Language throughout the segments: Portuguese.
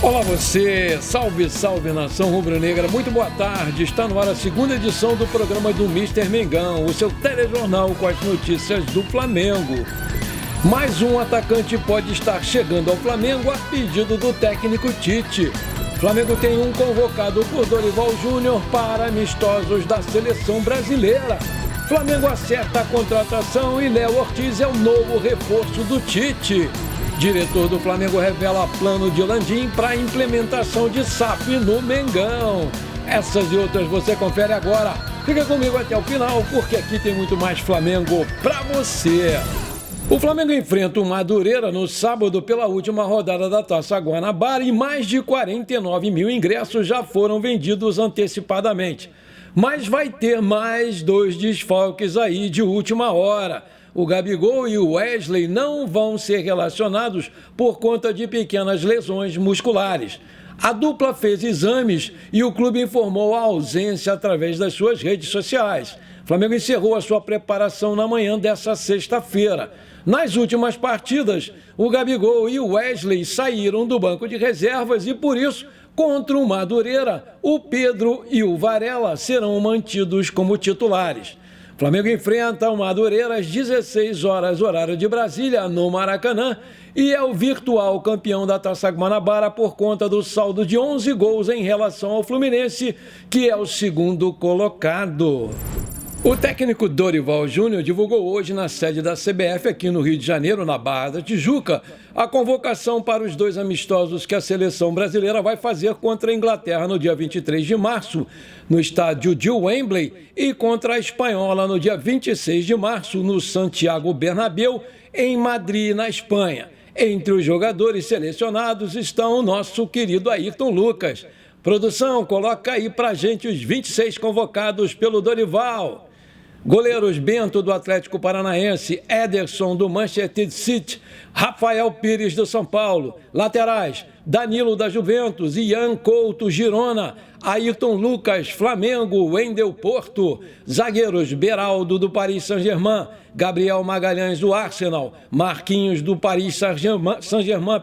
Olá você, salve, salve nação rubro-negra, muito boa tarde, está no ar a segunda edição do programa do Mister Mengão, o seu telejornal com as notícias do Flamengo. Mais um atacante pode estar chegando ao Flamengo a pedido do técnico Tite. Flamengo tem um convocado por Dorival Júnior para amistosos da seleção brasileira. Flamengo acerta a contratação e Léo Ortiz é o novo reforço do Tite. Diretor do Flamengo revela plano de Landim para a implementação de SAF no Mengão. Essas e outras você confere agora. Fica comigo até o final, porque aqui tem muito mais Flamengo para você. O Flamengo enfrenta o Madureira no sábado pela última rodada da Taça Guanabara e mais de 49 mil ingressos já foram vendidos antecipadamente. Mas vai ter mais dois desfalques aí de última hora. O Gabigol e o Wesley não vão ser relacionados por conta de pequenas lesões musculares. A dupla fez exames e o clube informou a ausência através das suas redes sociais. O Flamengo encerrou a sua preparação na manhã dessa sexta-feira. Nas últimas partidas, o Gabigol e o Wesley saíram do banco de reservas e, por isso, contra o Madureira, o Pedro e o Varela serão mantidos como titulares. O Flamengo enfrenta o Madureira às 16 horas, horário de Brasília, no Maracanã, e é o virtual campeão da Taça Guanabara por conta do saldo de 11 gols em relação ao Fluminense, que é o segundo colocado. O técnico Dorival Júnior divulgou hoje na sede da CBF aqui no Rio de Janeiro, na Barra da Tijuca, a convocação para os dois amistosos que a seleção brasileira vai fazer contra a Inglaterra no dia 23 de março, no estádio de Wembley, e contra a Espanhola no dia 26 de março, no Santiago Bernabéu, em Madrid, na Espanha. Entre os jogadores selecionados estão o nosso querido Ayrton Lucas. Produção, coloca aí pra gente os 26 convocados pelo Dorival. Goleiros: Bento, do Atlético Paranaense, Ederson, do Manchester City, Rafael Pires, do São Paulo. Laterais: Danilo, da Juventus, Ian Couto, Girona, Ayrton Lucas, Flamengo, Wendel, Porto. Zagueiros: Beraldo, do Paris Saint-Germain, Gabriel Magalhães, do Arsenal, Marquinhos, do Paris Saint-Germain,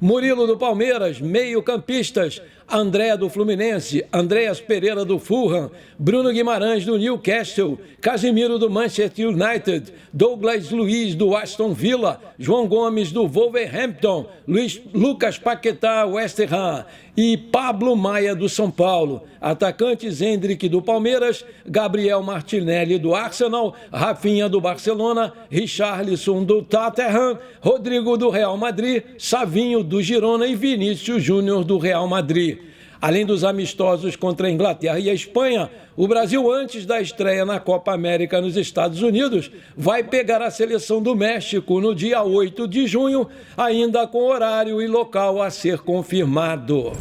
Murilo, do Palmeiras. Meio-campistas: André, do Fluminense, Andreas Pereira, do Fulham, Bruno Guimarães, do Newcastle, Casemiro, do Manchester United, Douglas Luiz, do Aston Villa, João Gomes, do Wolverhampton, Lucas Paquetá, West Ham, e Pablo Maia, do São Paulo. Atacantes: Hendrick, do Palmeiras, Gabriel Martinelli, do Arsenal, Rafinha, do Barcelona, Richarlison, do Tottenham, Rodrigo, do Real Madrid, Savinho, do Girona e Vinícius Júnior, do Real Madrid. Além dos amistosos contra a Inglaterra e a Espanha, o Brasil, antes da estreia na Copa América nos Estados Unidos, vai pegar a seleção do México no dia 8 de junho, ainda com horário e local a ser confirmado.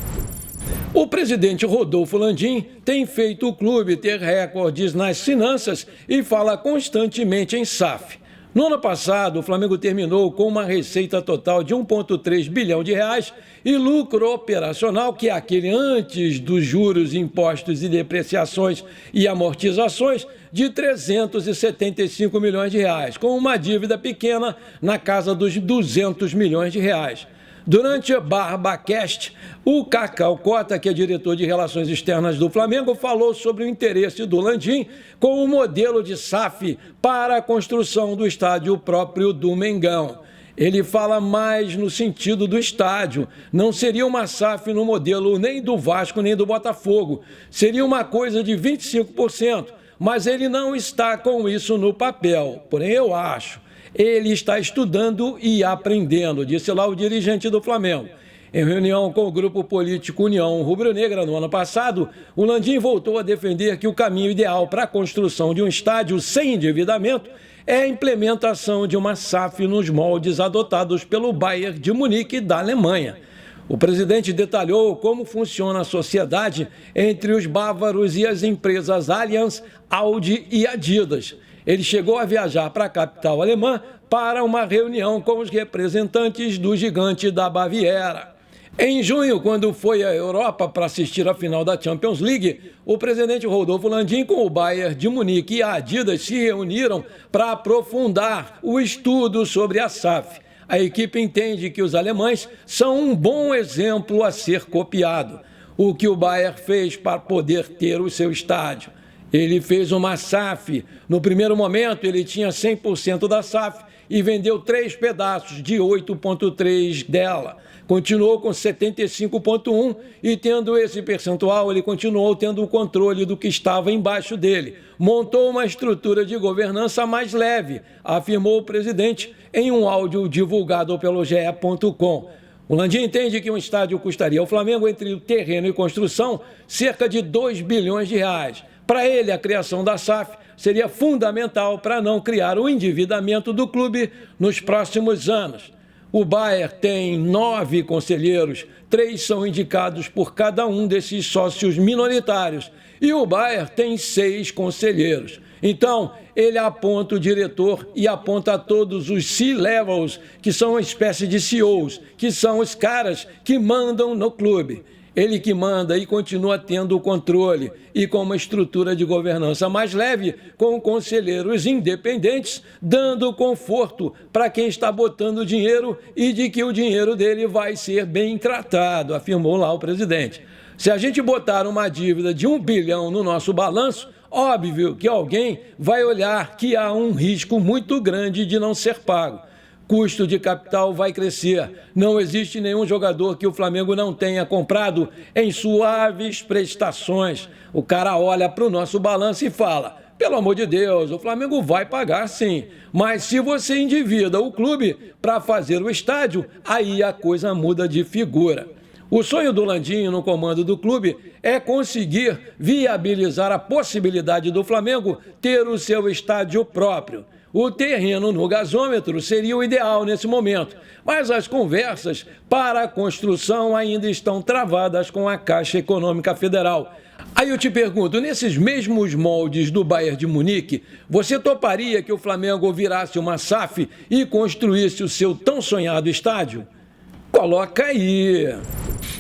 O presidente Rodolfo Landim tem feito o clube ter recordes nas finanças e fala constantemente em SAF. No ano passado, o Flamengo terminou com uma receita total de 1,3 bilhão de reais e lucro operacional, que é aquele antes dos juros, impostos e depreciações e amortizações, de 375 milhões de reais, com uma dívida pequena na casa dos 200 milhões de reais. Durante a BarbaCast, o Cacau Cota, que é diretor de Relações Externas do Flamengo, falou sobre o interesse do Landim com o modelo de SAF para a construção do estádio próprio do Mengão. Ele fala mais no sentido do estádio. Não seria uma SAF no modelo nem do Vasco nem do Botafogo. Seria uma coisa de 25%, mas ele não está com isso no papel. Porém, eu acho. Ele está estudando e aprendendo, disse lá o dirigente do Flamengo. Em reunião com o grupo político União Rubro-Negra no ano passado, o Landim voltou a defender que o caminho ideal para a construção de um estádio sem endividamento é a implementação de uma SAF nos moldes adotados pelo Bayern de Munique da Alemanha. O presidente detalhou como funciona a sociedade entre os bávaros e as empresas Allianz, Audi e Adidas. Ele chegou a viajar para a capital alemã para uma reunião com os representantes do gigante da Baviera. Em junho, quando foi à Europa para assistir à final da Champions League, o presidente Rodolfo Landim com o Bayern de Munique e a Adidas se reuniram para aprofundar o estudo sobre a SAF. A equipe entende que os alemães são um bom exemplo a ser copiado. O que o Bayern fez para poder ter o seu estádio? Ele fez uma SAF. No primeiro momento, ele tinha 100% da SAF e vendeu 3 pedaços de 8,3 dela. Continuou com 75,1 e, tendo esse percentual, ele continuou tendo o controle do que estava embaixo dele. Montou uma estrutura de governança mais leve, afirmou o presidente em um áudio divulgado pelo ge.com. O Landim entende que um estádio custaria ao Flamengo, entre o terreno e construção, cerca de 2 bilhões de reais. Para ele, a criação da SAF seria fundamental para não criar o endividamento do clube nos próximos anos. O Bayern tem 9 conselheiros, 3 são indicados por cada um desses sócios minoritários, e o Bayern tem 6 conselheiros. Então, ele aponta o diretor e aponta todos os C-levels, que são uma espécie de CEOs, que são os caras que mandam no clube. Ele que manda e continua tendo o controle, e com uma estrutura de governança mais leve, com conselheiros independentes, dando conforto para quem está botando dinheiro e de que o dinheiro dele vai ser bem tratado, afirmou lá o presidente. Se a gente botar uma dívida de 1 bilhão no nosso balanço, óbvio que alguém vai olhar que há um risco muito grande de não ser pago. Custo de capital vai crescer. Não existe nenhum jogador que o Flamengo não tenha comprado em suaves prestações. O cara olha para o nosso balanço e fala: pelo amor de Deus, o Flamengo vai pagar sim. Mas se você endivida o clube para fazer o estádio, aí a coisa muda de figura. O sonho do Landinho no comando do clube é conseguir viabilizar a possibilidade do Flamengo ter o seu estádio próprio. O terreno no gasômetro seria o ideal nesse momento, mas as conversas para a construção ainda estão travadas com a Caixa Econômica Federal. Aí eu te pergunto, nesses mesmos moldes do Bayern de Munique, você toparia que o Flamengo virasse uma SAF e construísse o seu tão sonhado estádio? Coloca aí!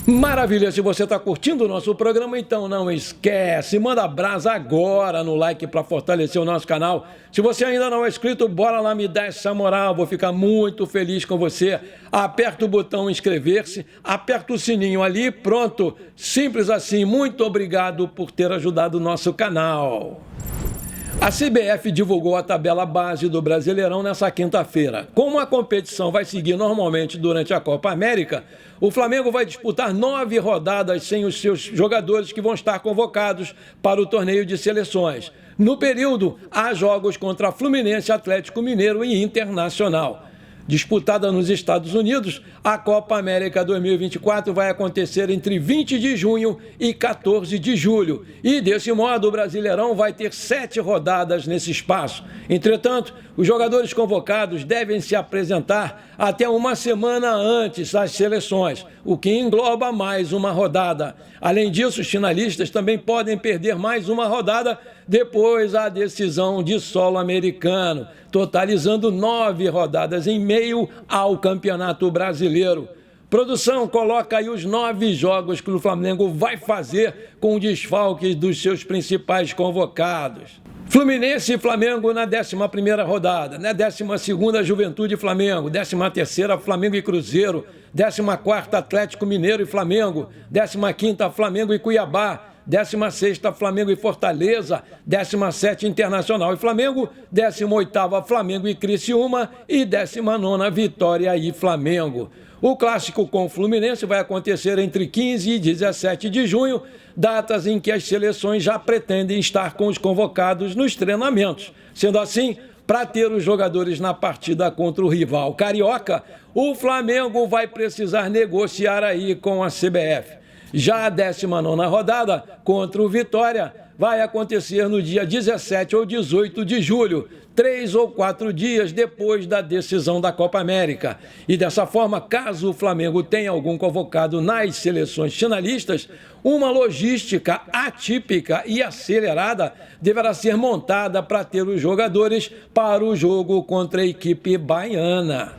Maravilha, se você está curtindo o nosso programa, então não esquece, manda brasa agora no like para fortalecer o nosso canal. Se você ainda não é inscrito, bora lá me dar essa moral, vou ficar muito feliz com você. Aperta o botão inscrever-se, aperta o sininho ali, pronto, simples assim. Muito obrigado por ter ajudado o nosso canal. A CBF divulgou a tabela base do Brasileirão nessa quinta-feira. Como a competição vai seguir normalmente durante a Copa América, o Flamengo vai disputar 9 rodadas sem os seus jogadores que vão estar convocados para o torneio de seleções. No período, há jogos contra Fluminense, Atlético Mineiro e Internacional. Disputada nos Estados Unidos, a Copa América 2024 vai acontecer entre 20 de junho e 14 de julho. E, desse modo, o Brasileirão vai ter 7 rodadas nesse espaço. Entretanto, os jogadores convocados devem se apresentar até uma semana antes das seleções, o que engloba mais uma rodada. Além disso, os finalistas também podem perder mais uma rodada depois da decisão de solo americano, totalizando 9 rodadas em meio ao Campeonato Brasileiro. Produção, coloca aí os 9 jogos que o Flamengo vai fazer com desfalques dos seus principais convocados. Fluminense e Flamengo na 11ª rodada, na 12ª Juventude e Flamengo, 13ª Flamengo e Cruzeiro, 14ª Atlético Mineiro e Flamengo, 15ª Flamengo e Cuiabá, 16ª Flamengo e Fortaleza, 17ª Internacional e Flamengo, 18ª Flamengo e Criciúma e 19ª Vitória e Flamengo. O clássico com o Fluminense vai acontecer entre 15 e 17 de junho, datas em que as seleções já pretendem estar com os convocados nos treinamentos. Sendo assim, para ter os jogadores na partida contra o rival carioca, o Flamengo vai precisar negociar aí com a CBF. Já a 19ª rodada contra o Vitória vai acontecer no dia 17 ou 18 de julho, 3 ou 4 dias depois da decisão da Copa América. E dessa forma, caso o Flamengo tenha algum convocado nas seleções finalistas, uma logística atípica e acelerada deverá ser montada para ter os jogadores para o jogo contra a equipe baiana.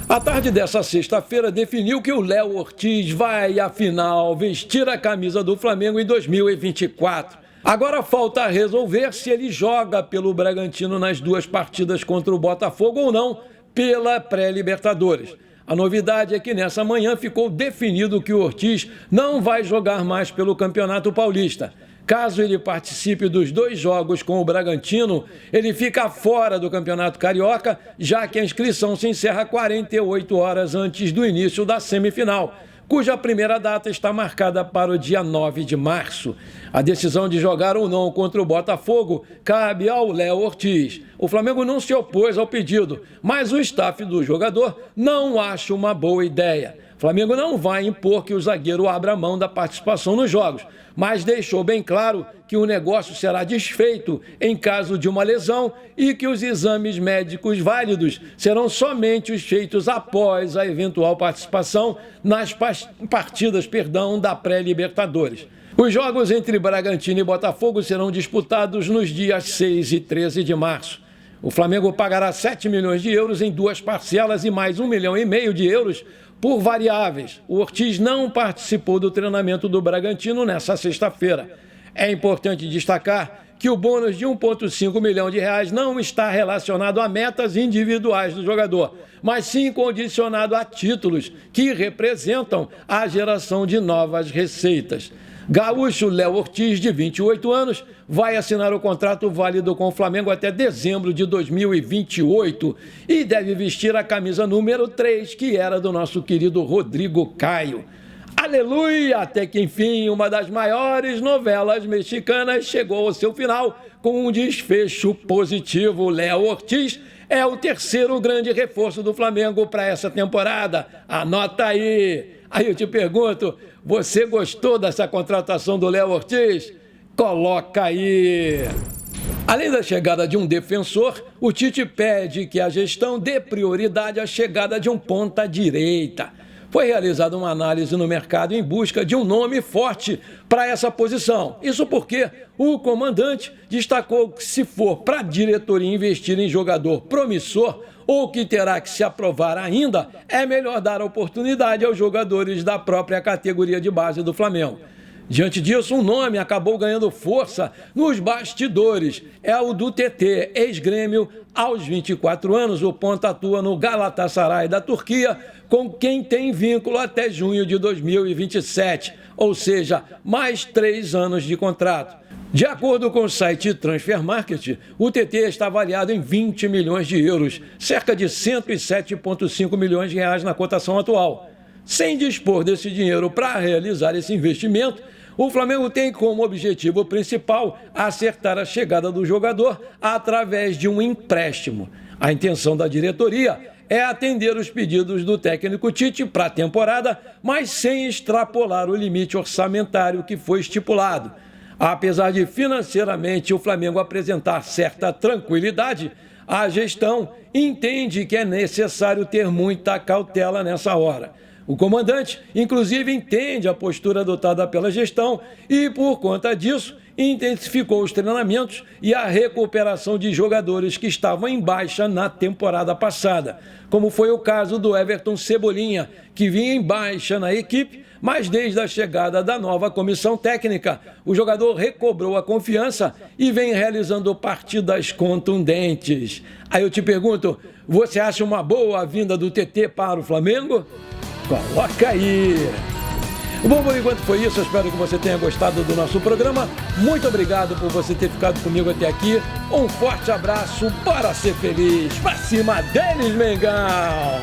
A tarde dessa sexta-feira definiu que o Léo Ortiz vai, afinal, vestir a camisa do Flamengo em 2024. Agora falta resolver se ele joga pelo Bragantino nas 2 partidas contra o Botafogo ou não, pela pré-Libertadores. A novidade é que nessa manhã ficou definido que o Ortiz não vai jogar mais pelo Campeonato Paulista. Caso ele participe dos 2 jogos com o Bragantino, ele fica fora do Campeonato Carioca, já que a inscrição se encerra 48 horas antes do início da semifinal, cuja primeira data está marcada para o dia 9 de março. A decisão de jogar ou não contra o Botafogo cabe ao Léo Ortiz. O Flamengo não se opôs ao pedido, mas o staff do jogador não acha uma boa ideia. O Flamengo não vai impor que o zagueiro abra mão da participação nos jogos, mas deixou bem claro que o negócio será desfeito em caso de uma lesão e que os exames médicos válidos serão somente os feitos após a eventual participação nas partidas da pré-Libertadores. Os jogos entre Bragantino e Botafogo serão disputados nos dias 6 e 13 de março. O Flamengo pagará 7 milhões de euros em 2 parcelas e mais 1,5 milhão de euros por variáveis. O Ortiz não participou do treinamento do Bragantino nesta sexta-feira. É importante destacar que o bônus de 1,5 milhão de reais não está relacionado a metas individuais do jogador, mas sim condicionado a títulos que representam a geração de novas receitas. Gaúcho Léo Ortiz, de 28 anos, vai assinar o contrato válido com o Flamengo até dezembro de 2028 e deve vestir a camisa número 3, que era do nosso querido Rodrigo Caio. Aleluia! Até que, enfim, uma das maiores novelas mexicanas chegou ao seu final com um desfecho positivo. Léo Ortiz é o 3º grande reforço do Flamengo para essa temporada. Anota aí! Aí eu te pergunto, você gostou dessa contratação do Léo Ortiz? Coloca aí! Além da chegada de um defensor, o Tite pede que a gestão dê prioridade à chegada de um ponta-direita. Foi realizada uma análise no mercado em busca de um nome forte para essa posição. Isso porque o comandante destacou que, se for para a diretoria investir em jogador promissor ou que terá que se aprovar ainda, é melhor dar oportunidade aos jogadores da própria categoria de base do Flamengo. Diante disso, um nome acabou ganhando força nos bastidores. É o do TT, ex-Grêmio. Aos 24 anos, o ponta atua no Galatasaray da Turquia, com quem tem vínculo até junho de 2027, ou seja, mais 3 anos de contrato. De acordo com o site Transfer Market, o TT está avaliado em 20 milhões de euros, cerca de 107,5 milhões de reais na cotação atual. Sem dispor desse dinheiro para realizar esse investimento, o Flamengo tem como objetivo principal acertar a chegada do jogador através de um empréstimo. A intenção da diretoria é atender os pedidos do técnico Tite para a temporada, mas sem extrapolar o limite orçamentário que foi estipulado. Apesar de financeiramente o Flamengo apresentar certa tranquilidade, a gestão entende que é necessário ter muita cautela nessa hora. O comandante, inclusive, entende a postura adotada pela gestão e, por conta disso, intensificou os treinamentos e a recuperação de jogadores que estavam em baixa na temporada passada, como foi o caso do Everton Cebolinha, que vinha em baixa na equipe, mas desde a chegada da nova comissão técnica, o jogador recobrou a confiança e vem realizando partidas contundentes. Aí eu te pergunto, você acha uma boa a vinda do TT para o Flamengo? Coloca aí! Bom, por enquanto foi isso. Eu espero que você tenha gostado do nosso programa. Muito obrigado por você ter ficado comigo até aqui. Um forte abraço, para ser feliz. Pra cima deles, Mengão!